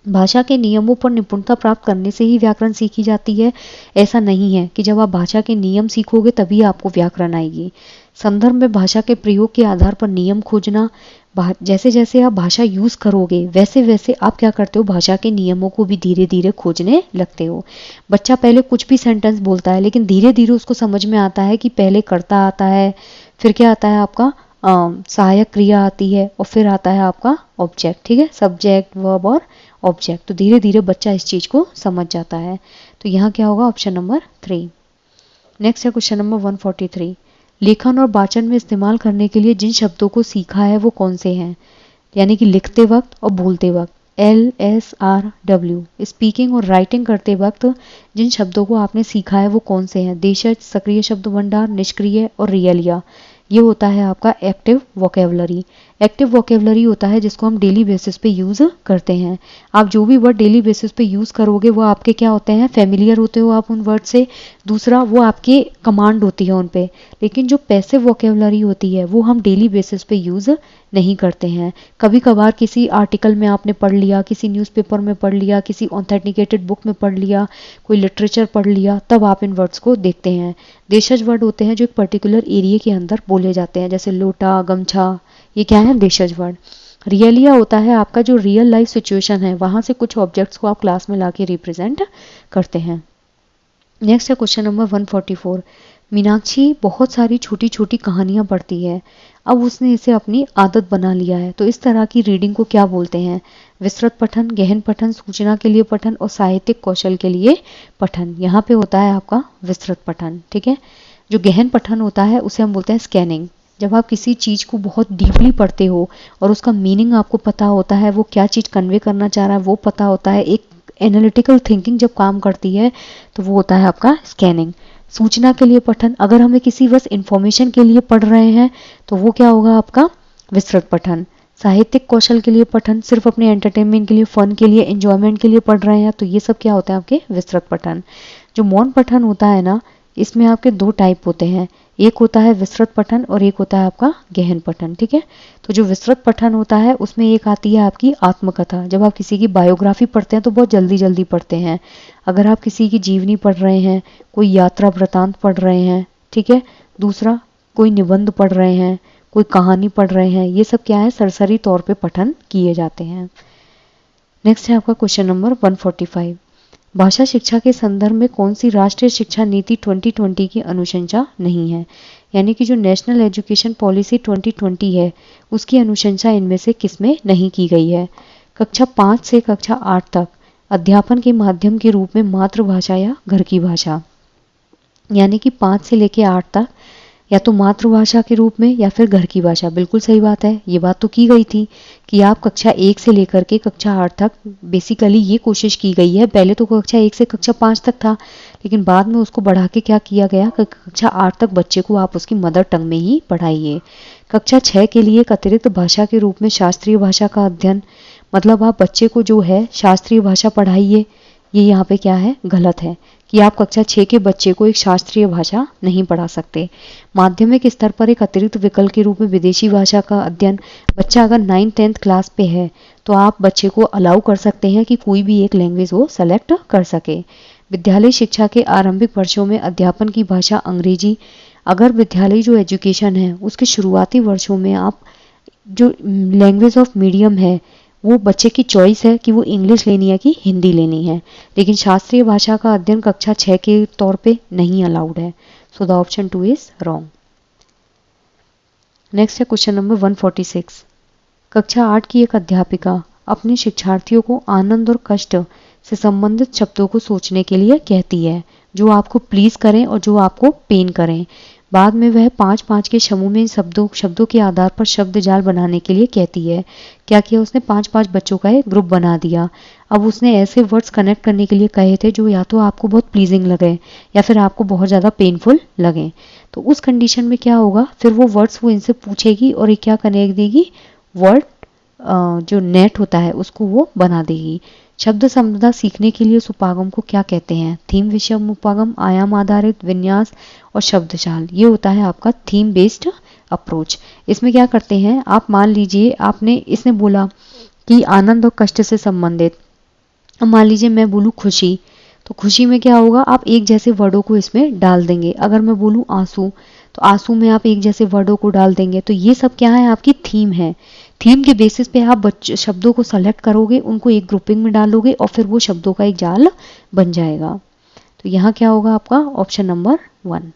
भाषा के नियमों पर निपुणता प्राप्त करने से ही व्याकरण सीखी जाती है। ऐसा नहीं है कि जब आप भाषा के नियम सीखोगे तभी आपको व्याकरण आएगी। संदर्भ में भाषा के प्रयोग के आधार पर नियम खोजना, जैसे जैसे आप भाषा यूज करोगे वैसे वैसे आप क्या करते हो भाषा के नियमों को भी धीरे धीरे खोजने लगते हो। बच्चा पहले कुछ भी सेंटेंस बोलता है लेकिन धीरे धीरे उसको समझ में आता है कि पहले कर्ता आता है, फिर क्या आता है आपका सहायक क्रिया आती है और फिर आता है आपका ऑब्जेक्ट, ठीक है, सब्जेक्ट वर्ब और ऑब्जेक्ट। तो धीरे धीरे बच्चा इस चीज को समझ जाता है। तो यहाँ क्या होगा ऑप्शन नंबर 3। नेक्स्ट है क्वेश्चन नंबर 143। लेखन और वाचन में इस्तेमाल करने के लिए जिन शब्दों को सीखा है वो कौन से हैं, यानी कि लिखते वक्त और बोलते वक्त। LSRW स्पीकिंग और राइटिंग करते वक्त जिन शब्दों को आपने सीखा है वो कौन से हैं। देशज, सक्रिय शब्द भंडार, निष्क्रिय और रियलिया। ये होता है आपका एक्टिव वोकेबलरी। एक्टिव वोकेबलरी होता है जिसको हम डेली बेसिस पे यूज करते हैं। आप जो भी वर्ड डेली बेसिस पे यूज करोगे वो आपके क्या होते हैं, फेमिलियर होते हो आप उन वर्ड से। दूसरा वो आपके कमांड होती है उन पे। लेकिन जो पैसिव वोकेबलरी होती है वो हम डेली बेसिस पे यूज नहीं करते हैं। कभी कभार किसी आर्टिकल में आपने पढ़ लिया, किसी न्यूज़पेपर में पढ़ लिया, किसी ऑथेंटिकेटेड बुक में पढ़ लिया, कोई लिटरेचर पढ़ लिया, तब आप इन वर्ड्स को देखते हैं। देशज वर्ड होते हैं जो एक पर्टिकुलर एरिया के अंदर बोले जाते हैं, जैसे लोटा, गमछा, ये क्या है देशज वर्ड। रियलिया होता है आपका जो रियल लाइफ सिचुएशन है वहां से कुछ ऑब्जेक्ट्स को आप क्लास में लाके रिप्रेजेंट करते हैं। नेक्स्ट है क्वेश्चन नंबर 144। मीनाक्षी बहुत सारी छोटी छोटी कहानियां पढ़ती है, अब उसने इसे अपनी आदत बना लिया है, तो इस तरह की रीडिंग को क्या बोलते हैं। विस्तृत पठन, गहन पठन, सूचना के लिए पठन और साहित्यिक कौशल के लिए पठन। यहाँ पे होता है आपका विस्तृत पठन, ठीक है। जो गहन पठन होता है उसे हम बोलते हैं स्कैनिंग। जब आप किसी चीज को बहुत डीपली पढ़ते हो और उसका मीनिंग आपको पता होता है, वो क्या चीज कन्वे करना चाह रहा है वो पता होता है, एक एनालिटिकल थिंकिंग जब काम करती है तो वो होता है आपका स्कैनिंग। सूचना के लिए पठन, अगर हमें किसी बस इंफॉर्मेशन के लिए पढ़ रहे हैं तो वो क्या होगा आपका विस्तृत पठन। साहित्यिक कौशल के लिए पठन, सिर्फ अपने एंटरटेनमेंट के लिए, फन के लिए, एंजॉयमेंट के लिए पढ़ रहे हैं, तो ये सब क्या होता है आपके विस्तृत पठन। जो मौन पठन होता है ना, इसमें आपके दो टाइप होते हैं, एक होता है विस्तृत पठन और एक होता है आपका गहन पठन, ठीक है। तो जो विस्तृत पठन होता है उसमें एक आती है आपकी आत्मकथा। जब आप किसी की बायोग्राफी पढ़ते हैं तो बहुत जल्दी जल्दी पढ़ते हैं। अगर आप किसी की जीवनी पढ़ रहे हैं, कोई यात्रा वृतांत पढ़ रहे हैं, ठीक है, दूसरा कोई निबंध पढ़ रहे हैं, कोई कहानी पढ़ रहे हैं, ये सब क्या है सरसरी तौर पे पठन किए जाते हैं। नेक्स्ट है आपका क्वेश्चन नंबर 145। भाषा शिक्षा के संदर्भ में कौन सी राष्ट्रीय शिक्षा नीति 2020 की अनुशंसा नहीं है, यानी कि जो नेशनल एजुकेशन पॉलिसी 2020 है उसकी अनुशंसा इनमें से किसमें नहीं की गई है। कक्षा 5 से कक्षा 8 तक अध्यापन के माध्यम के रूप में मातृभाषा या घर की भाषा, यानी कि 5 से लेके 8 तक या तो मातृभाषा के रूप में या फिर घर की भाषा। बिल्कुल सही बात है, ये बात तो की गई थी कि आप कक्षा 1 से लेकर के कक्षा 8 तक बेसिकली ये कोशिश की गई है। पहले तो कक्षा 1 से कक्षा 5 तक था, लेकिन बाद में उसको बढ़ा के क्या किया गया कि कक्षा 8 तक बच्चे को आप उसकी मदर टंग में ही पढ़ाइए। कक्षा 6 के लिए एक अतिरिक्त भाषा के रूप में शास्त्रीय भाषा का अध्ययन, मतलब आप बच्चे को जो है शास्त्रीय भाषा पढ़ाइए। ये यहाँ पे क्या है गलत है कि आप कक्षा 6 के बच्चे को एक शास्त्रीय भाषा नहीं पढ़ा सकते। माध्यमिक स्तर पर एक अतिरिक्त विकल्प के रूप में विदेशी भाषा का अध्ययन, बच्चा अगर 9th-10th क्लास पे है तो आप बच्चे को अलाउ कर सकते हैं कि कोई भी एक लैंग्वेज वो सेलेक्ट कर सके। विद्यालय शिक्षा के आरंभिक वर्षों में अध्यापन की भाषा अंग्रेजी, अगर विद्यालय जो एजुकेशन है उसके शुरुआती वर्षों में आप जो लैंग्वेज ऑफ मीडियम है वो बच्चे की चॉइस है कि वो इंग्लिश लेनी है कि हिंदी लेनी है, लेकिन शास्त्रीय भाषा का अध्ययन कक्षा 6 के तौर पे नहीं अलाउड है। So the option 2 is wrong. Next है क्वेश्चन नंबर 146। कक्षा 8 की एक अध्यापिका अपने शिक्षार्थियों को आनंद और कष्ट से संबंधित शब्दों को सोचने के लिए कहती है, जो आपको प्लीज करें और जो आपको पेन करें। बाद में वह 5-5 के समूह में शब्दों के आधार पर शब्द जाल बनाने के लिए कहती है। क्या किया उसने? 5-5 बच्चों का एक ग्रुप बना दिया। अब उसने ऐसे वर्ड्स कनेक्ट करने के लिए कहे थे जो या तो आपको बहुत प्लीजिंग लगे या फिर आपको बहुत ज़्यादा पेनफुल लगे। तो उस कंडीशन में क्या होगा, फिर वो वर्ड्स वो इनसे पूछेगी और ये क्या कनेक्ट देगी, वर्ड जो नेट होता है उसको वो बना देगी। शब्द संपदा सीखने के लिए उस उपागम को क्या कहते हैं? थीम विषम उपागम, आयाम आधारित, विन्यास और शब्दजाल। ये होता है आपका थीम बेस्ड अप्रोच। इसमें क्या करते हैं, आप मान लीजिए आपने इसने बोला कि आनंद और कष्ट से संबंधित। अब मान लीजिए मैं बोलूँ खुशी, तो खुशी में क्या होगा, आप एक जैसे वर्डों को इसमें डाल देंगे। अगर मैं बोलूँ आंसू, तो आंसू में आप एक जैसे वर्डों को डाल देंगे। तो ये सब क्या है, आपकी थीम है। थीम के बेसिस पे आप शब्दों को सेलेक्ट करोगे, उनको एक ग्रुपिंग में डालोगे और फिर वो शब्दों का एक जाल बन जाएगा। तो यहाँ क्या होगा आपका ऑप्शन नंबर 1।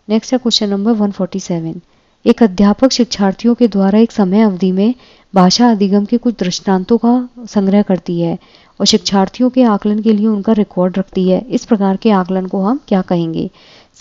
नेक्स्ट है क्वेश्चन नंबर 147। एक अध्यापक शिक्षार्थियों के द्वारा एक समय अवधि में भाषा अधिगम के कुछ दृष्टांतों का संग्रह करती है और शिक्षार्थियों के आकलन के लिए उनका रिकॉर्ड रखती है। इस प्रकार के आकलन को हम क्या कहेंगे?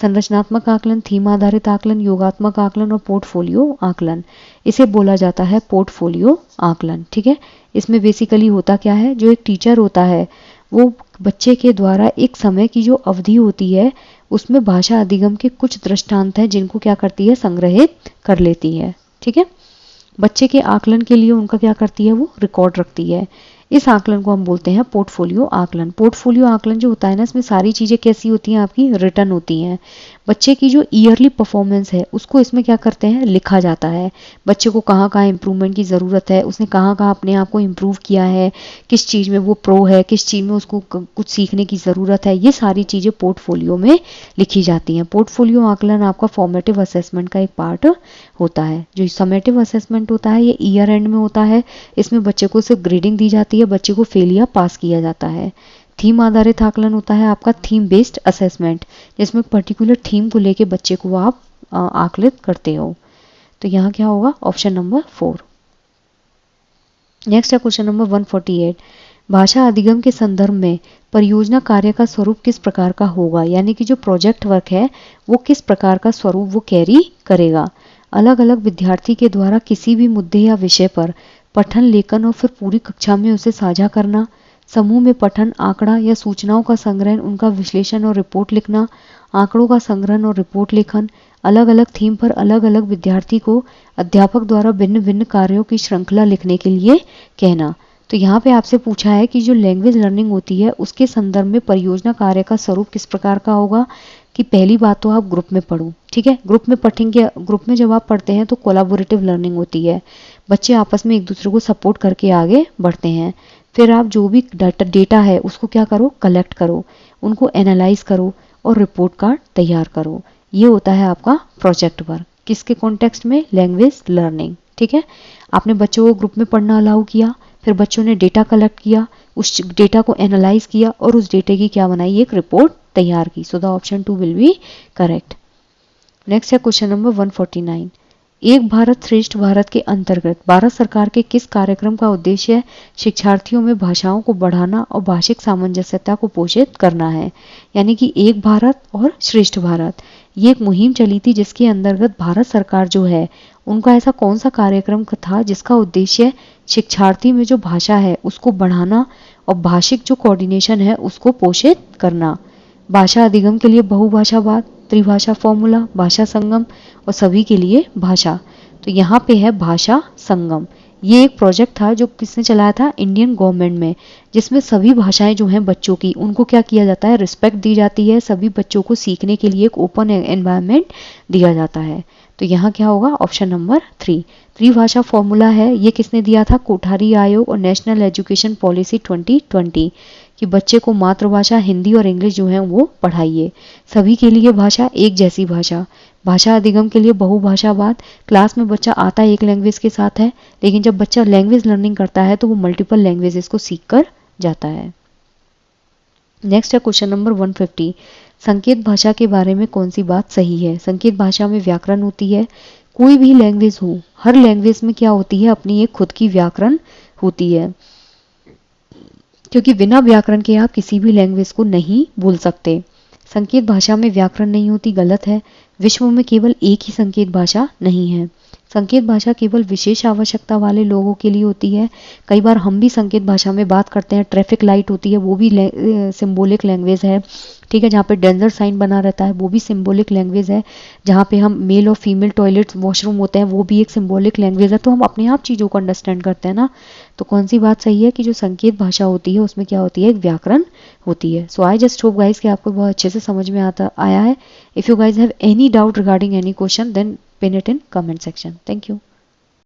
संरचनात्मक आकलन, थीम आधारित आकलन, योगात्मक आकलन और पोर्टफोलियो आकलन। इसे बोला जाता है पोर्टफोलियो आकलन। ठीक है, इसमें बेसिकली होता क्या है, जो एक टीचर होता है वो बच्चे के द्वारा एक समय की जो अवधि होती है उसमें भाषा अधिगम के कुछ दृष्टांत हैं जिनको क्या करती है, संग्रहित कर लेती है। ठीक है, बच्चे के आकलन के लिए उनका क्या करती है, वो रिकॉर्ड रखती है। इस आकलन को हम बोलते हैं पोर्टफोलियो आकलन। पोर्टफोलियो आकलन जो होता है ना, इसमें सारी चीज़ें कैसी होती हैं, आपकी रिटर्न होती हैं। बच्चे की जो ईयरली परफॉर्मेंस है उसको इसमें क्या करते हैं, लिखा जाता है। बच्चे को कहाँ कहाँ इंप्रूवमेंट की ज़रूरत है, उसने कहाँ कहाँ अपने आप को इम्प्रूव किया है, किस चीज़ में वो प्रो है, किस चीज़ में उसको कुछ सीखने की ज़रूरत है, ये सारी चीज़ें पोर्टफोलियो में लिखी जाती हैं। पोर्टफोलियो आकलन आपका फॉर्मेटिव असेसमेंट का एक पार्ट होता है। जो समेटिव असेसमेंट होता है ये ईयर एंड में होता है। इसमें बच्चे को सिर्फ ग्रेडिंग दी जाती है, बच्चे को फेल या पास किया जाता है। थीम आधारित आकलन होता है आपका थीम बेस्ड असेसमेंट, जिसमें पर्टिकुलर थीम को लेके बच्चे को आप आकलित करते हो। तो यहाँ क्या होगा, ऑप्शन नंबर 4। नेक्स्ट है क्वेश्चन नंबर 148। भाषा अधिगम के संदर्भ में परियोजना कार्य का स्वरूप किस प्रकार का होगा, यानी कि जो प्रोजेक्ट वर्क है वो किस प्रकार का स्वरूप वो कैरी करेगा। अलग अलग विद्यार्थी के द्वारा किसी भी मुद्दे या विषय पर पठन, लेखन और फिर पूरी कक्षा में उसे साझा करना, समूह में पठन, आंकड़ा या सूचनाओं का संग्रहण, उनका विश्लेषण और रिपोर्ट लिखना, आंकड़ों का संग्रहण और रिपोर्ट लेखन, अलग अलग थीम पर अलग अलग विद्यार्थी को अध्यापक द्वारा भिन्न भिन्न कार्यों की श्रृंखला लिखने के लिए कहना। तो यहाँ पे आपसे पूछा है कि जो लैंग्वेज लर्निंग होती है उसके संदर्भ में परियोजना कार्य का स्वरूप किस प्रकार का होगा। कि पहली बात तो आप ग्रुप में पढ़ो। ठीक है, ग्रुप में पढ़ेंगे, ग्रुप में जब आप पढ़ते हैं तो कोलैबोरेटिव लर्निंग होती है, बच्चे आपस में एक दूसरे को सपोर्ट करके आगे बढ़ते हैं। फिर आप जो भी डेटा है उसको क्या करो, कलेक्ट करो, उनको एनालाइज करो और रिपोर्ट कार्ड तैयार करो। ये होता है आपका प्रोजेक्ट वर्क। किसके कॉन्टेक्स्ट में, लैंग्वेज लर्निंग। ठीक है, आपने बच्चों को ग्रुप में पढ़ना अलाउ किया, फिर बच्चों ने डेटा कलेक्ट किया, उस डेटा को एनालाइज किया और उस डेटे की क्या बनाई, एक रिपोर्ट तैयार की। So the option 2 will be correct. Next है क्वेश्चन नंबर 149। एक भारत श्रेष्ठ भारत के अंतर्गत भारत सरकार के किस कार्यक्रम का उद्देश्य शिक्षार्थियों में भाषाओं को बढ़ाना और भाषिक सामंजस्यता को पोषित करना है। यानी कि एक भारत और श्रेष्ठ भारत, ये एक मुहिम चली थी जिसके अंतर्गत भारत सरकार जो है उनका ऐसा कौन सा कार्यक्रम था जिसका उद्देश्य शिक्षार्थी में जो भाषा है उसको बढ़ाना और भाषिक जो कोऑर्डिनेशन है उसको पोषित करना। भाषा अधिगम के लिए बहुभाषावाद, त्रिभाषा फॉर्मूला, भाषा संगम और सभी के लिए भाषा। तो यहाँ पे है भाषा संगम। ये एक प्रोजेक्ट था जो किसने चलाया था, इंडियन गवर्नमेंट में, जिसमें सभी भाषाएं जो हैं बच्चों की उनको क्या किया जाता है, रिस्पेक्ट दी जाती है, सभी बच्चों को सीखने के लिए एक ओपन एनवायरनमेंट दिया जाता है। तो यहाँ क्या होगा, ऑप्शन नंबर 3। त्रिभाषा फॉर्मूला है, ये किसने दिया था, कोठारी आयोग और नेशनल एजुकेशन पॉलिसी 2020 कि बच्चे को मातृभाषा हिंदी और इंग्लिश जो है वो पढ़ाइए। सभी के लिए भाषा, एक जैसी भाषा। भाषा अधिगम के लिए बहुभाषावाद, क्लास में बच्चा आता एक लैंग्वेज के साथ है, लेकिन जब बच्चा लैंग्वेज लर्निंग करता है तो वो मल्टीपल लैंग्वेजेस को सीख कर जाता है। नेक्स्ट है क्वेश्चन नंबर 150, संकेत भाषा के बारे में कौन सी बात सही है। संकेत भाषा में व्याकरण होती है, कोई भी लैंग्वेज हो, हर लैंग्वेज में क्या होती है, अपनी एक खुद की व्याकरण होती है, क्योंकि बिना व्याकरण के आप किसी भी लैंग्वेज को नहीं बोल सकते। संकेत भाषा में व्याकरण नहीं होती, गलत है। विश्व में केवल एक ही संकेत भाषा नहीं है। संकेत भाषा केवल विशेष आवश्यकता वाले लोगों के लिए होती है। कई बार हम भी संकेत भाषा में बात करते हैं, ट्रैफिक लाइट होती है वो भी सिंबॉलिक लैंग्वेज है, ठीक है। जहाँ पे डेंजर साइन बना रहता है वो भी सिंबॉलिक लैंग्वेज है। जहाँ पे हम मेल और फीमेल टॉयलेट्स वॉशरूम होते हैं वो भी एक सिंबॉलिक लैंग्वेज है। तो हम अपने आप चीज़ों को अंडरस्टैंड करते हैं ना। तो कौन सी बात सही है कि जो संकेत भाषा होती है उसमें क्या होती है, एक व्याकरण होती है। So I just hope guys कि आपको बहुत अच्छे से समझ में आया है। If you guys have any doubt regarding any question then pin it in comment section. Thank you.